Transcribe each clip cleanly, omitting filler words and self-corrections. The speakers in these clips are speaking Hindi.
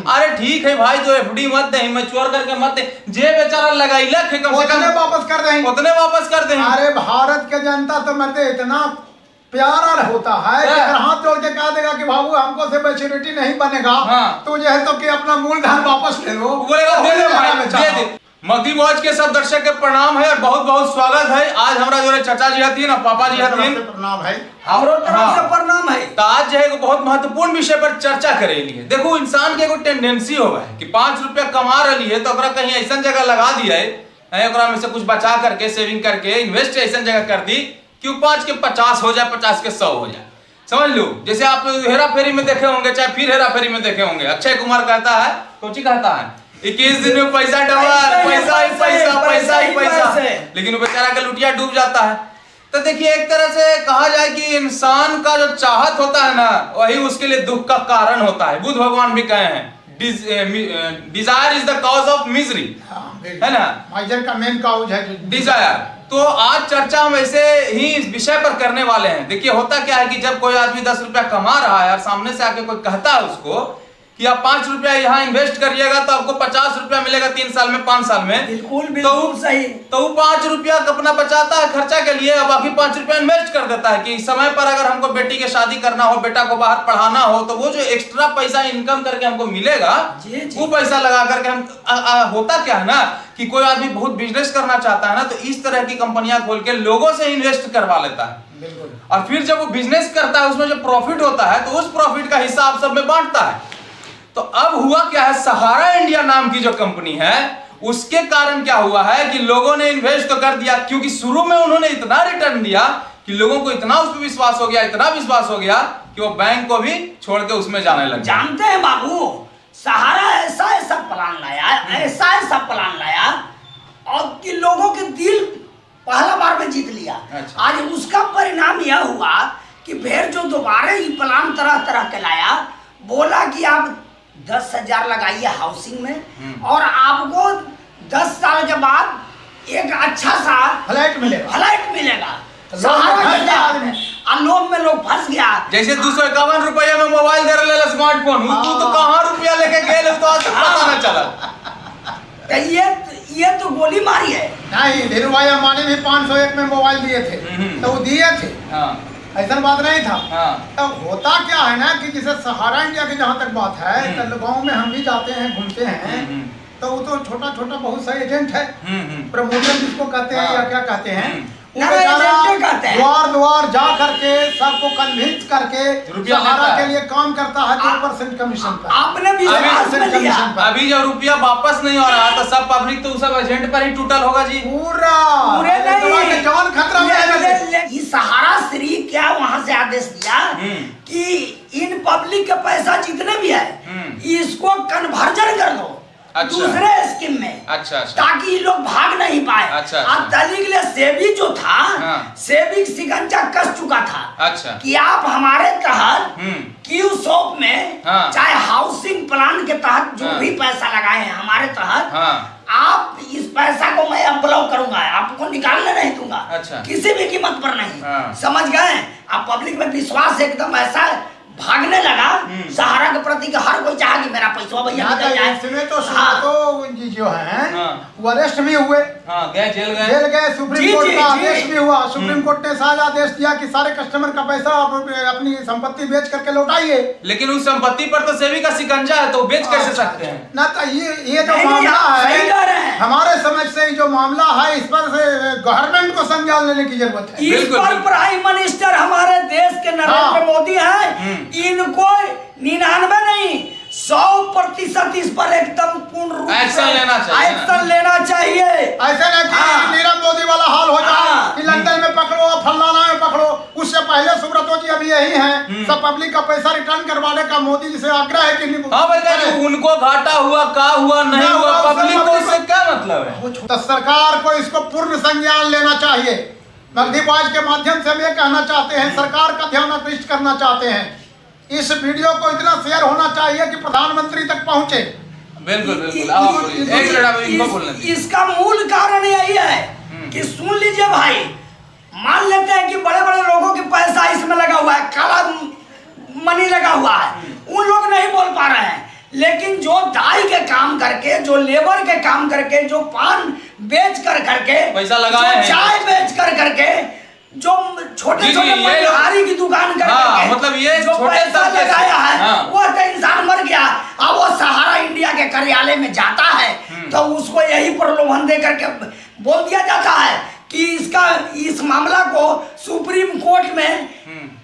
अरे ठीक है भाई, तो एफडी मत दे, मैच्योर करके मत दे, जे बेचारा लगाइला कम से कम वापस कर देंगे, उतने वापस कर देंगे। अरे भारत के जनता तो मत इतना प्यारा होता है कि अगर हाथ जोड़ के कह देगा कि बाबू हमको से मैच्योरिटी नहीं बनेगा, तो जो है तो कि अपना मूलधन वापस ले लो, बोलेगा दे दे भाई, दे दे। मगधी वॉच के सब दर्शक के प्रणाम है और बहुत बहुत स्वागत है। आज हमारा जो चाचा जी हथिन और पापा जी हथिन, प्रणाम है, हमरो तरफ से प्रणाम है। तो आज जो है बहुत महत्वपूर्ण विषय पर चर्चा करेली है। देखो इंसान के एगो टेंडेंसी होगा है कि 5 रुपया कमा रही है तो ओकरा कहीं ऐसा जगह लगा दिया है, ओकरा में से कुछ बचा करके सेविंग करके इन्वेस्ट ऐसा जगह कर दी कि 5 के 50 हो जाए, 50 के 100 हो जाए। समझ लो, जैसे आप हेरा फेरी में देखे होंगे, चाहे फिर हेरा फेरी में देखे होंगे, अक्षय कुमार कहता है, कोची कहता है 21 दिन में पैसा डबल, पैसा ही पैसा, पैसा ही पैसा, लेकिन वो बेचारा का लुटिया डूब जाता है। तो देखिए एक तरह से कहा जाए कि इंसान का जो चाहत होता है ना, वही उसके लिए दुख का कारण होता है। बुद्ध भगवान भी कहे हैं desire is the cause of misery, है ना, माइजर का मेन कॉज है डिजायर। तो आज चर्चा हम ऐसे ही इस विषय पर करने वाले हैं। देखिए होता क्या है कि जब कोई आदमी 10 रुपया कमा रहा है और सामने से आके कोई कहता है उसको कि आप 5 रुपया यहाँ इन्वेस्ट करिएगा तो आपको 50 रुपया मिलेगा 3 साल में, 5 साल में, बिल्कुल सही। तो वो 5 रुपया अपना बचाता है खर्चा के लिए, बाकी 5 रुपया इन्वेस्ट कर देता है कि समय पर अगर हमको बेटी की शादी करना हो, बेटा को बाहर पढ़ाना हो, तो वो जो एक्स्ट्रा पैसा इनकम करके हमको मिलेगा, वो पैसा लगा करके हम होता क्या है ना कि कोई आदमी बहुत बिजनेस करना चाहता है ना, तो इस तरह की कंपनियां खोल के लोगों से इन्वेस्ट करवा लेता है, और फिर जब वो बिजनेस करता है उसमें जो प्रॉफिट होता है तो उस प्रॉफिट का हिस्सा आप सब में बांटता है। तो अब हुआ क्या है, सहारा इंडिया नाम की जो कंपनी है उसके कारण क्या हुआ है कि लोगों ने इन्वेस्ट तो कर दिया, क्योंकि शुरू में उन्होंने इतना रिटर्न दिया कि लोगों को इतना उस पर विश्वास हो गया, इतना विश्वास हो गया कि वो बैंक को भी छोड़ के उसमें जाने लगे। जानते हैं बाबू, सहारा ऐसा प्लान लाया, ऐसा प्लान लाया और कि लोगों के दिल पहला बार में जीत लिया। अच्छा। आज उसका परिणाम यह हुआ कि फिर जो दोबारा ये प्लान तरह तरह के लाया, बोला कि आप 10,000 लगाइए हाउसिंग में और आपको 10 साल के बाद एक अच्छा सा फ्लैट मिलेगा। लोभ में लोग फंस गया। जैसे 251 रुपया में मोबाइल दे रहे स्मार्टफोन, तू तो कहाँ रुपया लेके गए तो आज पता न चला। ये तो गोली मारी है। नहीं, धीरू भाई अंबानी भी 501 में मोबाइल दिए थे, तो वो दिए थे, ऐसा बात नहीं था। तो होता क्या है ना कि जैसे सहारा इंडिया की जहाँ तक बात है, तो गाँव में हम भी जाते हैं, घूमते हैं, तो वो तो छोटा छोटा बहुत सा एजेंट है, प्रमोटर जिसको कहते हैं या क्या कहते हैं, द्वार द्वार जा करके सबको कन्विंस करके सहारा के लिए काम करता है 2% कमीशन पर। आपने भी अभी जब रुपया वापस नहीं हो रहा तो सब पब्लिक तो सब एजेंट पर ही टूटल होगा जी, पूरा जवान खतरा में। ये सहारा श्री क्या वहां से आदेश दिया कि इन पब्लिक का पैसा जितने भी है इसको कन्वर्जन कर दो दूसरे स्कीम में, अच्छा, ताकि ये लोग भाग नहीं पाए। अच्छा, दलील के लिए सेबी जो था, सेबी शिकंजा कस चुका था। अच्छा, कि आप हमारे तहत क्यू शॉप में चाहे हाउसिंग प्लान के तहत जो भी पैसा लगाए हैं हमारे तहत, आप इस पैसा को मैं अब ब्लॉक करूंगा, आपको निकालने नहीं दूंगा। अच्छा, किसी भी कीमत पर नहीं। समझ गए? आप पब्लिक में विश्वास एकदम ऐसा भागने लगा सहारा के प्रति कि हर कोई चाहे कि मेरा पैसा भैया निकल जाए। इसमें तो जो है वो अरेस्ट भी हुए, जेल गए, सुप्रीम कोर्ट का आदेश भी हुआ। सुप्रीम कोर्ट ने साझा आदेश दिया कि सारे कस्टमर का पैसा अपनी संपत्ति बेच करके लौटाइए। लेकिन उस संपत्ति पर तो सेबी का शिकंजा है, तो बेच कैसे सकते हैं ना? तो ये जो मामला है, हमारे समझ से जो मामला है, इस पर गवर्नमेंट को संज्ञान लेने की जरूरत है। इस पर प्राइम मिनिस्टर हमारे देश के नरेंद्र मोदी हैं, इनको 99 नहीं 100% इस पर एकदम पूर्ण रूप से एक्शन लेना चाहिए। ऐसे ना कि नीरव मोदी वाला हाल हो जाए कि लंदन में पकड़ो, फलाना में पकड़ो। उससे पहले सुब्रतो जी अभी यही हैं, सब पब्लिक का पैसा रिटर्न करवाने का मोदी जी से आग्रह है कि उनको घाटा हुआ, का हुआ नहीं हुआ, पब्लिक को इससे क्या मतलब है? तो सरकार को इसको पूर्ण संज्ञान लेना चाहिए। मगधी वॉच के माध्यम से हम ये कहना चाहते हैं, सरकार का ध्यान आकृष्ट करना चाहते हैं, इस वीडियो को इतना शेयर होना चाहिए कि प्रधानमंत्री तक पहुंचे। बिल्कुल। इसका मूल कारण यही है कि सुन लीजिए भाई, मान लेते हैं कि बड़े बड़े लोगों के पैसा इसमें लगा हुआ है, काला मनी लगा हुआ है, उन लोग नहीं बोल पा रहे हैं, लेकिन जो दाई के काम करके, जो लेबर के काम करके, जो पान बेच कर करके पैसा लगाए हैं, चाय बेच कर करके, जो छोटे छोटे मनिहारी की दुकान करके, मतलब ये जो पैसा लगाया है, वो तो इंसान मर गया। अब वो सहारा इंडिया के कार्यालय में जाता है तो उसको यही प्रलोभन दे करके बोल दिया जाता है कि इस मामला को सुप्रीम कोर्ट में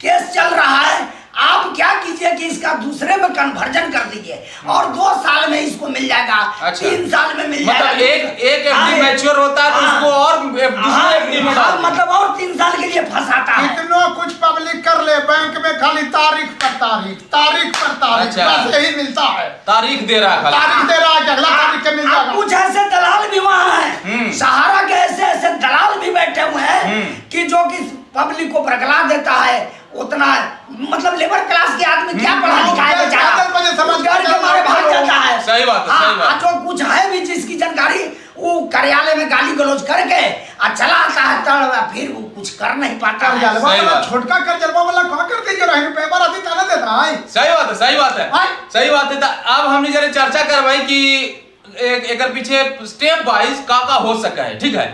केस चल रहा है, आप क्या कीजिए कि इसका दूसरे में कन्वर्जन कर दीजिए और 2 साल में इसको मिल जाएगा। अच्छा। 3 साल में मिल जाएगा। मतलब एक एफडी मैच्योर होता है तो उसको और दूसरे एफडी में मतलब और 3 साल के लिए फंसाता है। इतना कुछ पब्लिक कर ले, बैंक में खाली तारीख पर तारीख, तारीख पर तारीख, अच्छा। बस यही मिलता है। तारीख दे रहा है, तारीख दे रहा है, अगला तारीख के मिल जाएगा। कुछ ऐसे दलाल भी वहाँ हैं, सहारा के ऐसे दलाल भी बैठे हुए हैं कि जो कि पब्लिक को बरगला देता है। उतना मतलब लेबर क्लास के आदमी क्या पढ़ा लिखा है बेचारा, घर के मारे भाग जाता है। सही बात है, सही बात। जो कुछ है भी जिसकी जानकारी वो कार्यालय में गाली गलौज करके चला आता है, तब फिर वो कुछ कर नहीं पाता है। छोटका कर्जलवा वाला क्या कर दीजिए, पेपर आदि ताना देता है। सही बात है, सही बात है, सही बात है। अब हमने जरा चर्चा करवाई कि एक पीछे स्टेप वाइज का हो सका है, ठीक है।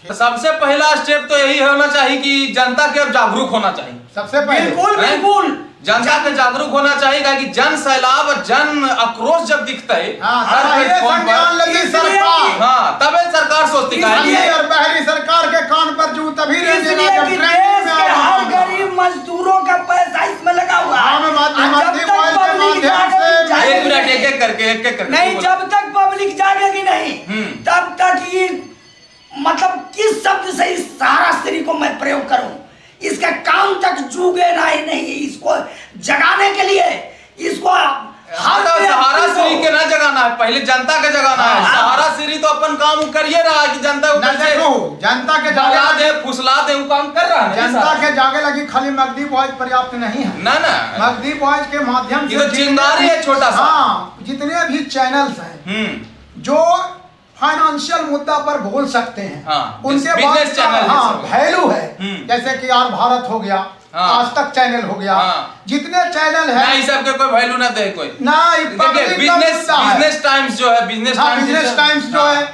तो सबसे पहला स्टेप तो यही होना चाहिए कि जनता के अब जागरूक होना चाहिए। सबसे पहले बिल्कुल जनता के जागरूक होना चाहिए कि जन सैलाब, जन आक्रोश जब दिखता है तब सरकार सोचती है और बाहरी सरकार के कान पर जू तभी हर गरीब मजदूरों का पैसा इसमें लगा हुआ है। एक करके नहीं, जब तक पब्लिक जागेगी नहीं तब तक ये मतलब किस शब्द से इस सहारा स्त्री को मैं प्रयोग करूं, इसका काम तक जूगे नहीं, इसको जगाने के लिए इसको सहारा श्री के ना जगाना है, पहले जनता के जगाना है। सहारा श्री तो अपन काम करिए रहा है कि जनता जनता के जगा दे, फुसला दे, वो काम कर रहा है। जनता के जागे लगी खाली मगदी बॉयज पर्याप्त नहीं है ना मगदी बॉयज के माध्यम से चिंगारी है छोटा सा। जितने भी चैनल्स हैं जो फाइनेंशियल मुद्दा पर बोल सकते हैं, उनके बाद वैल्यू है। जैसे कि यार भारत हो गया, आज तक चैनल हो गया, जितने चैनल है नहीं, सबके कोई वैल्यू ना दे कोई ना। बिजनेस टाइम्स जो है, बिजनेस टाइम्स जो है,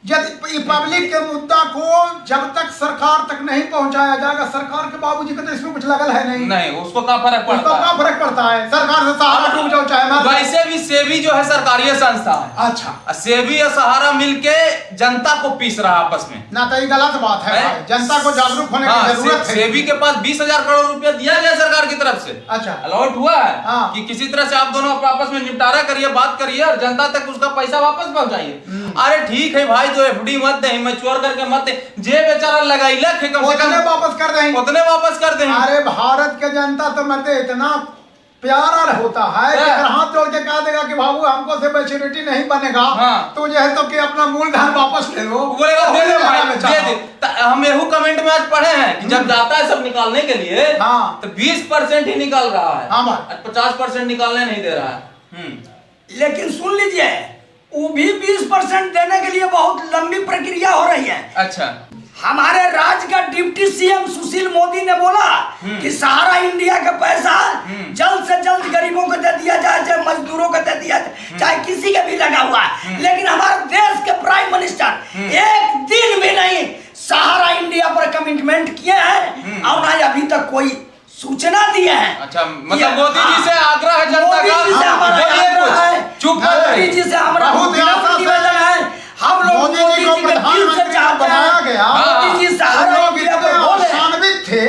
पब्लिक के मुद्दा को जब तक सरकार तक नहीं पहुंचाया जाएगा, सरकार के बाबूजी को तो इसमें कुछ लगल है नहीं, उसको क्या फर्क पड़ता है। सरकार से सहारा डूब जाओ चाहे। वैसे भी सेबी जो है सरकारी संस्था है। अच्छा, सेबी और सहारा मिलके जनता को पीस रहा है आपस में ना, तो ये गलत बात है। जनता को जागरूक होने की जरूरत है। सेबी के पास 20,000 करोड़ रुपया दिया गया सरकार की तरफ से। अच्छा, अलॉट हुआ है कि किसी तरह से आप दोनों आपस में निपटारा करिए, बात करिए और जनता तक उसका पैसा वापस पहुंचाइए। अरे ठीक है भाई, जो एफडी मत दे, मैच्योर करके मत दे, जे बेचारा लगाइला कम से कम वापस कर दें, उतने वापस कर दें। अरे भारत के जनता तो मते इतना प्यारा होता है कि हाथ जोड़ के कह देगा कि बाबू हमको से मैच्योरिटी नहीं बनेगा तो जो है तो कि अपना मूलधन वापस ले लो, बोलेगा दे दे भाई, दे दे। हम एहू कमेंट में आज पढ़े हैं कि जब जाता है सब निकालने के लिए तो 20% ही निकाल रहा है, 50% निकालने नहीं दे रहा है। लेकिन सुन लीजिए, वो भी 20% देने के लिए बहुत लंबी प्रक्रिया हो रही है। अच्छा, हमारे राज्य का डिप्टी सीएम सुशील मोदी ने बोला कि सहारा इंडिया का पैसा जल्द से जल्द गरीबों को दे दिया जाए, चाहे मजदूरों को दे दिया जाए, चाहे किसी के भी लगा हुआ है। लेकिन हमारे देश के प्राइम मिनिस्टर एक दिन भी नहीं सहारा इंडिया पर कमिटमेंट किए हैं और ना अभी तक कोई सूचना दिए हैं। अच्छा, मतलब मोदी जी से आग्रह है जनता का, चुप मोदी जी से हमारा निवेदन है, हम लोग मोदी जी के दिल से चाहते हैं। मोदी जी सहारा इंडिया पर बोले थे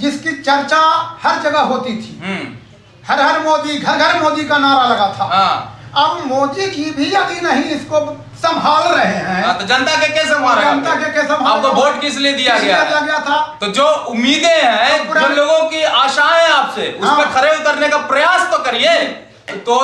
जिसकी चर्चा हर जगह होती थी, हर हर मोदी, घर घर मोदी का नारा लगा था। अब मोदी जी भी यदि नहीं इसको संभाल रहे हैं तो जनता के क्या संभाल? जनता के क्या संभाल? आपको वोट किस लिए दिया गया था? तो जो उम्मीदें हैं, जो लोगों की आशाएं आपसे, उस पर खरे उतरने का प्रयास तो करिए। तो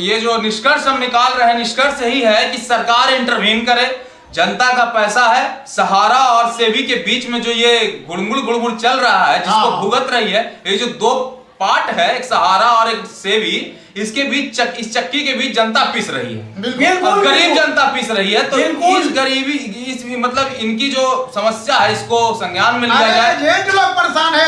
ये जो निष्कर्ष हम निकाल रहे हैं, निष्कर्ष यही है कि सरकार इंटरवीन करे। जनता का पैसा है, सहारा और सेबी के बीच में जो ये गुड़गुड़ चल रहा है, जिसको भुगत रही है, ये जो दो पार्ट है, एक सहारा और एक सेबी, इसके बीच इस चक्की के बीच जनता पिस रही है, गरीब जनता पिस रही है। तो इस गरीबी, इस मतलब इनकी जो समस्या है, इसको संज्ञान में लिया जाए। जो लोग परेशान है,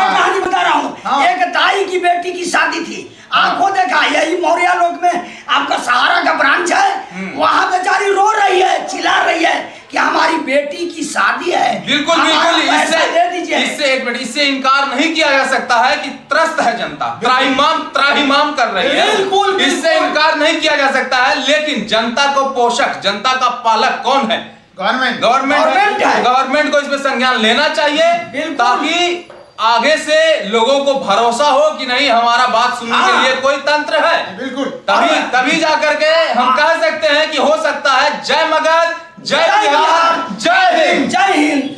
कहानी बता रहा हूँ। एक दाई की बेटी की शादी थी, आंखों देखा, यही मौर्या लोक में आपका सहारा का ब्रांच है, वहां बेचारी रो रही है, चिल्ला रही है कि हमारी बेटी की शादी है, बिल्कुल हमारा बिल्कुल, पैसा दे दीजिए। इससे एक मिनट, इससे इनकार नहीं किया जा सकता है कि त्रस्त है जनता, त्राहिमाम कर रही है, बिल्कुल, इससे इनकार नहीं किया जा सकता है। लेकिन जनता को पोषक, जनता का पालक कौन है? गवर्नमेंट है। गवर्नमेंट को इसमें संज्ञान लेना चाहिए, बिल्कुल। ताकि आगे से लोगों को भरोसा हो कि नहीं, हमारा बात सुनने के लिए कोई तंत्र है। बिल्कुल, तभी जाकर के हम कह सकते हैं कि हो सकता है। जय मगध, जय बिहार, जय हिंद। जय हिंद।